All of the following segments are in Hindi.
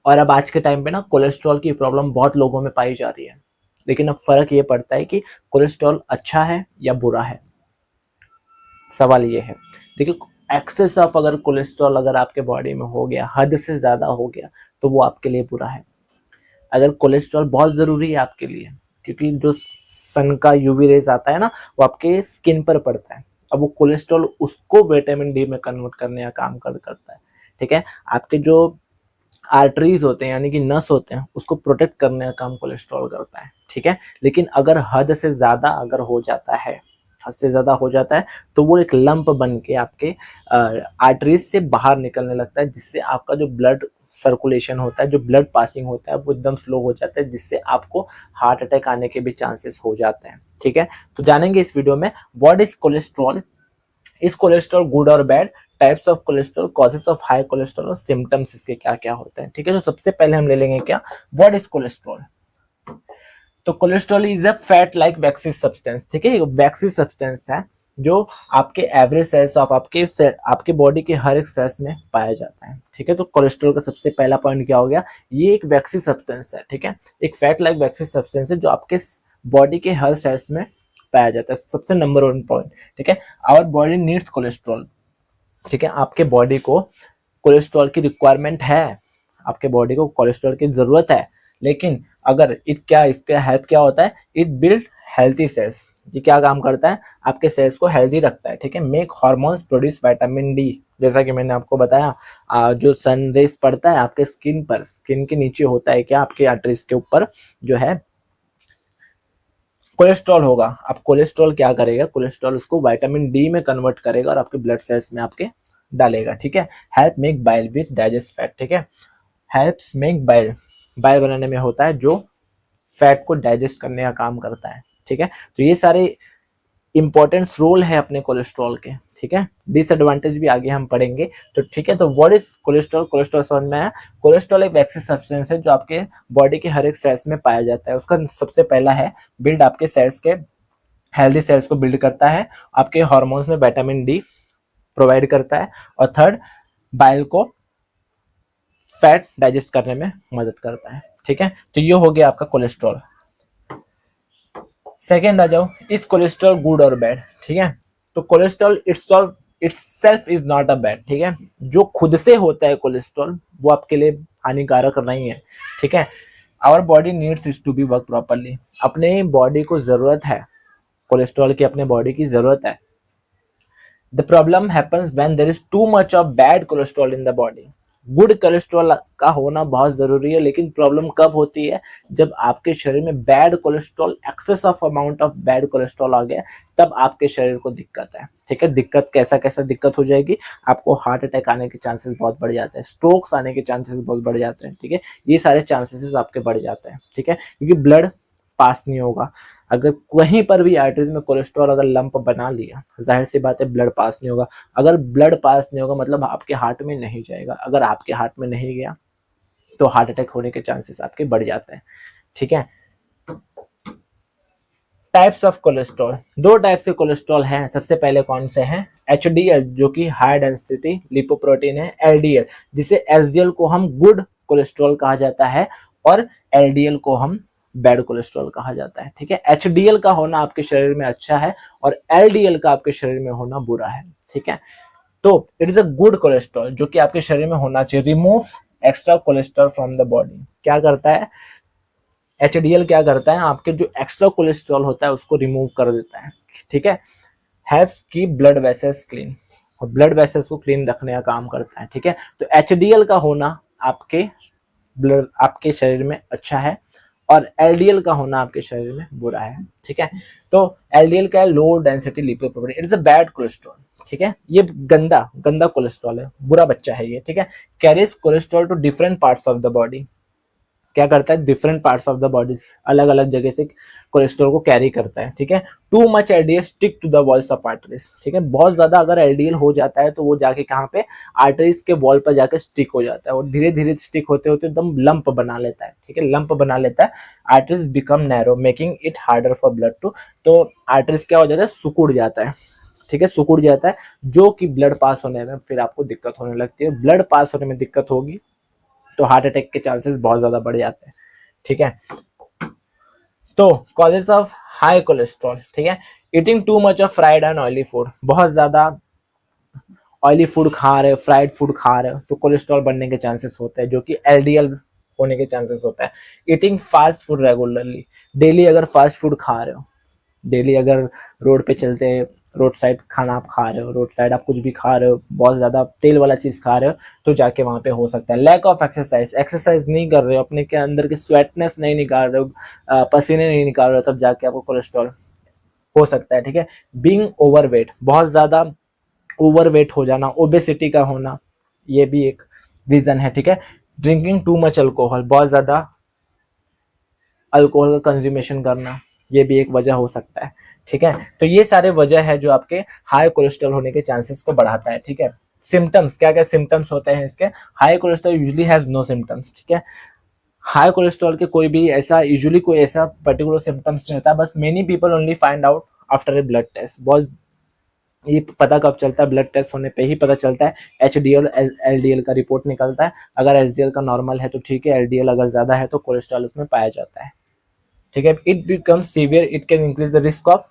और अब आज के टाइम पे ना कोलेस्ट्रॉल की प्रॉब्लम बहुत लोगों में पाई जा रही है, लेकिन अब फर्क ये पड़ता है कि कोलेस्ट्रॉल अच्छा है या बुरा है। सवाल ये है, देखिए एक्सेस ऑफ अगर कोलेस्ट्रॉल अगर आपके बॉडी में हो गया, हद से ज्यादा हो गया, तो वो आपके लिए बुरा है। अगर कोलेस्ट्रॉल बहुत जरूरी है आपके लिए, क्योंकि जो सन का यूवी रेज आता है ना, वो आपके स्किन पर पड़ता है। अब वो कोलेस्ट्रॉल उसको विटामिन डी में कन्वर्ट करने का काम करता है। ठीक है, आपके जो आर्टरीज होते हैं यानी कि नस होते हैं, उसको प्रोटेक्ट करने का काम कोलेस्ट्रॉल करता है। ठीक है, लेकिन अगर हद से ज्यादा अगर हो जाता है, हद से ज्यादा हो जाता है, तो वो एक लंप बन के आपके आर्टरीज से बाहर निकलने लगता है, जिससे आपका जो ब्लड सर्कुलेशन होता है, जो ब्लड पासिंग होता है, वो एकदम स्लो हो जाता है, जिससे आपको हार्ट अटैक आने के भी चांसेस हो जाते हैं। ठीक है, तो जानेंगे इस वीडियो में what is cholesterol, is cholesterol good और bad, types of cholesterol, causes of high cholesterol और सिम्टम्स इसके क्या क्या होते हैं। ठीक है, तो सबसे पहले हम ले लेंगे क्या, व्हाट इज कोलेस्ट्रॉल। तो cholesterol is a fat like vaccine substance. ठीक है, वैक्सी सब्सटेंस है जो आपके एवरेज सेल्स ऑफ आपके बॉडी के हर एक सेल्स में पाया जाता है। ठीक है, तो कोलेस्ट्रॉल का सबसे पहला पॉइंट क्या हो गया, ये एक वैक्सी सब्सटेंस है। ठीक है, एक फैट लाइक वैक्सी सब्सटेंस है जो आपके बॉडी के हर सेल्स में पाया जाता है, सबसे नंबर वन पॉइंट। ठीक है, आवर बॉडी नीड्स कोलेस्ट्रॉल। ठीक है, आपके बॉडी को कोलेस्ट्रॉल की रिक्वायरमेंट है, आपके बॉडी को कोलेस्ट्रॉल की जरूरत है, लेकिन अगर इसका हेल्प क्या होता है, इट बिल्ड हेल्थी सेल्स। ये क्या काम करता है, आपके सेल्स को हेल्दी रखता है। ठीक है, make hormones, produce vitamin D, जैसा कि मैंने आपको बताया, जो सन रेज पड़ता है आपके स्किन पर, स्किन के नीचे होता है क्या, आपके आर्टरीज के ऊपर जो है कोलेस्ट्रॉल होगा। अब कोलेस्ट्रॉल क्या करेगा, कोलेस्ट्रॉल उसको विटामिन डी में कन्वर्ट करेगा और आपके ब्लड सेल्स में आपके डालेगा। ठीक है, हेल्प मेक बाइल विच डाइजेस्ट फैट। ठीक है, हेल्प्स मेक बाइल, बाइल बनाने में होता है जो फैट को डाइजेस्ट करने का काम करता है। ठीक है, तो ये सारे इंपॉर्टेंट रोल है अपने कोलेस्ट्रॉल के। ठीक है, डिसएडवांटेज भी आगे हम पढ़ेंगे। तो ठीक है, तो व्हाट इज कोलेस्ट्रॉल, कोलेस्ट्रॉल समझ में आया। कोलेस्ट्रॉल एक वैक्सी सब्सटेंस है जो आपके बॉडी के हर एक सेल्स में पाया जाता है। उसका सबसे पहला है बिल्ड, आपके सेल्स के हेल्दी सेल्स को बिल्ड करता है, आपके हार्मोन्स में विटामिन डी प्रोवाइड करता है, और थर्ड बाइल को फैट डाइजेस्ट करने में मदद करता है। ठीक है, तो ये हो गया आपका कोलेस्ट्रॉल। सेकेंड आ जाओ, इज कोलेस्ट्रॉल गुड और बैड। ठीक है, तो cholesterol itself is not a bad. ठीक है, जो खुद से होता है कोलेस्ट्रॉल वो आपके लिए हानिकारक नहीं है। ठीक है, our body needs it to be work properly, अपने बॉडी को जरूरत है कोलेस्ट्रॉल की, अपने बॉडी की जरूरत है। The problem happens when there is too much of bad cholesterol in the body. Good cholesterol का होना बहुत जरूरी है, लेकिन प्रॉब्लम कब होती है, जब आपके शरीर में bad cholesterol, excess of amount of bad cholesterol आ गया, तब आपके शरीर को दिक्कत है। ठीक है, दिक्कत कैसा कैसा दिक्कत हो जाएगी, आपको हार्ट अटैक आने के चांसेस बहुत बढ़ जाते हैं, स्ट्रोक्स आने के चांसेस बहुत बढ़ जाते हैं। ठीक है, ये सारे चांसेस आपके बढ़ जाते हैं। ठीक है, क्योंकि ब्लड पास नहीं होगा। अगर कहीं पर भी आर्टरीज में कोलेस्ट्रॉल अगर लंप बना लिया, जाहिर सी बात है ब्लड पास नहीं होगा। अगर ब्लड पास नहीं होगा मतलब आपके हार्ट में नहीं जाएगा, अगर आपके हार्ट में नहीं गया तो हार्ट अटैक होने के चांसेस आपके बढ़ जाते हैं। ठीक है, टाइप्स ऑफ कोलेस्ट्रॉल, दो टाइप्स के कोलेस्ट्रॉल हैं। सबसे पहले कौन से हैं, एचडीएल जो कि हाई डेंसिटी लिपोप्रोटीन है, एलडीएल जिसे एसडीएल को हम गुड कोलेस्ट्रॉल कहा जाता है, और एलडीएल को हम बैड कोलेस्ट्रॉल कहा जाता है। ठीक है, एचडीएल का होना आपके शरीर में अच्छा है और एलडीएल का आपके शरीर में होना बुरा है। ठीक है, तो it is a good cholesterol जो कि आपके शरीर में होना चाहिए। Remove extra cholesterol from the body, क्या करता है एचडीएल, क्या करता है आपके जो एक्स्ट्रा कोलेस्ट्रॉल होता है उसको रिमूव कर देता है। ठीक है, हेल्प्स की ब्लड वेसल्स क्लीन, और ब्लड वेसल्स को क्लीन रखने का काम करता है। ठीक है, तो एचडीएल का होना आपके ब्लड आपके शरीर में अच्छा है और एलडीएल का होना आपके शरीर में बुरा है। ठीक है, तो एलडीएल का है low density lipoprotein, it is a bad cholesterol. ठीक है, ये गंदा गंदा कोलेस्ट्रॉल है, बुरा बच्चा है ये। ठीक है, carries cholesterol to different parts of the body, क्या करता है different parts of the body, अलग अलग जगह से कोलेस्ट्रॉल को कैरी करता है। ठीक है, too much LDL stick to the walls of arteries. ठीक है, बहुत ज्यादा अगर एलडीएल हो जाता है तो वो जाके कहाँ पे, आर्टरीज के वॉल पर जाके स्टिक हो जाता है और धीरे धीरे स्टिक होते होते एकदम लंप बना लेता है। ठीक है, लंप बना लेता है, arteries become narrow making it harder for blood to, तो आर्टरीज क्या हो जाता है, सिकुड़ जाता है। ठीक है, सिकुड़ जाता है, जो कि ब्लड पास होने में फिर आपको दिक्कत होने लगती है। ब्लड पास होने में दिक्कत होगी तो हार्ट अटैक के चांसेस बहुत ज़्यादा बढ़ जाते हैं, ठीक है। तो कॉजेज ऑफ हाई कोलेस्ट्रॉल, ठीक है, eating to much of fried and oily food, बहुत ज़्यादा ऑयली फूड खा रहे हो, फ्राइड फूड खा रहे हो तो कोलेस्ट्रॉल बढ़ने के चांसेस होते हैं, जो कि एलडीएल होने के चांसेस होता है। Eating fast food regularly, daily अगर फास्ट फूड खा रहे हो, डेली अगर रोड पे चलते रोड साइड खाना आप खा रहे हो, रोड साइड आप कुछ भी खा रहे हो, बहुत ज़्यादा तेल वाला चीज़ खा रहे हो, तो जाके वहाँ पे हो सकता है। लैक ऑफ एक्सरसाइज, एक्सरसाइज नहीं कर रहे हो, अपने के अंदर की स्वेटनेस नहीं निकाल रहे हो, पसीने नहीं निकाल रहे हो, तब जाके आपको कोलेस्ट्रॉल हो सकता है, ठीक है। बीइंग ओवरवेट, बहुत ज़्यादा ओवरवेट हो जाना, ओबेसिटी का होना, ये भी एक रीज़न है, ठीक है। ड्रिंकिंग टू मच अल्कोहल, बहुत ज़्यादा अल्कोहल का कंज्यूमेशन करना, ये भी एक वजह हो सकता है, ठीक है। तो ये सारे वजह है जो आपके हाई कोलेस्ट्रॉल होने के चांसेस को बढ़ाता है, ठीक है। सिम्टम्स, क्या क्या सिम्टम्स होते हैं इसके? High cholesterol usually has no symptoms, ठीक है। हाई कोलेस्ट्रॉल के कोई भी ऐसा यूजुअली कोई ऐसा पर्टिकुलर सिम्टम्स नहीं होता, बस many people only find out after a blood test. बहुत ये पता कब चलता है? ब्लड टेस्ट होने पे ही पता चलता है। एचडीएल एलडीएल का रिपोर्ट निकलता है, अगर एचडीएल का नॉर्मल है तो ठीक है, एलडीएल अगर ज्यादा है तो कोलेस्ट्रॉल उसमें पाया जाता है, ठीक है। It become severe, it can increase the risk of,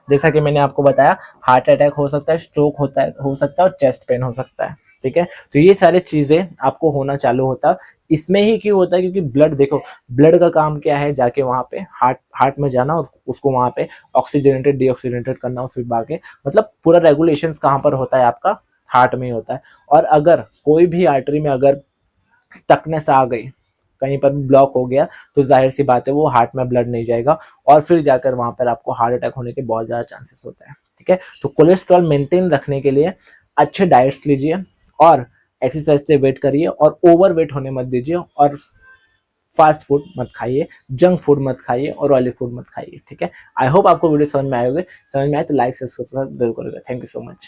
जैसा कि मैंने आपको बताया, हार्ट अटैक हो सकता है, स्ट्रोक होता है, हो सकता है, और चेस्ट पेन हो सकता है, ठीक है। तो ये सारी चीजें आपको होना चालू होता है। इसमें ही क्यों होता है? क्योंकि ब्लड, देखो ब्लड का काम क्या है, जाके वहां पे हार्ट में जाना और उसको वहां पे ऑक्सीजनेटेड डीऑक्सीजनेटेड करना, और फिर बाकी मतलब पूरा रेगुलेशंस कहाँ पर होता है? आपका हार्ट में ही होता है। और अगर कोई भी आर्टरी में अगर स्टकनेस आ गई, कहीं पर ब्लॉक हो गया, तो जाहिर सी बात है वो हार्ट में ब्लड नहीं जाएगा, और फिर जाकर वहां पर आपको हार्ट अटैक होने के बहुत ज्यादा चांसेस होते हैं, ठीक है। तो कोलेस्ट्रॉल मेंटेन रखने के लिए अच्छे डाइट्स लीजिए, और एक्सरसाइज से वेट करिए, और ओवर वेट होने मत दीजिए, और फास्ट फूड मत खाइए, जंक फूड मत खाइए, और ऑयली फूड मत खाइए, ठीक है। आई होप आपको वीडियो समझ में आए होंगे। समझ में आए तो लाइक सब्सक्राइब जरूर करेगा। Thank you so much.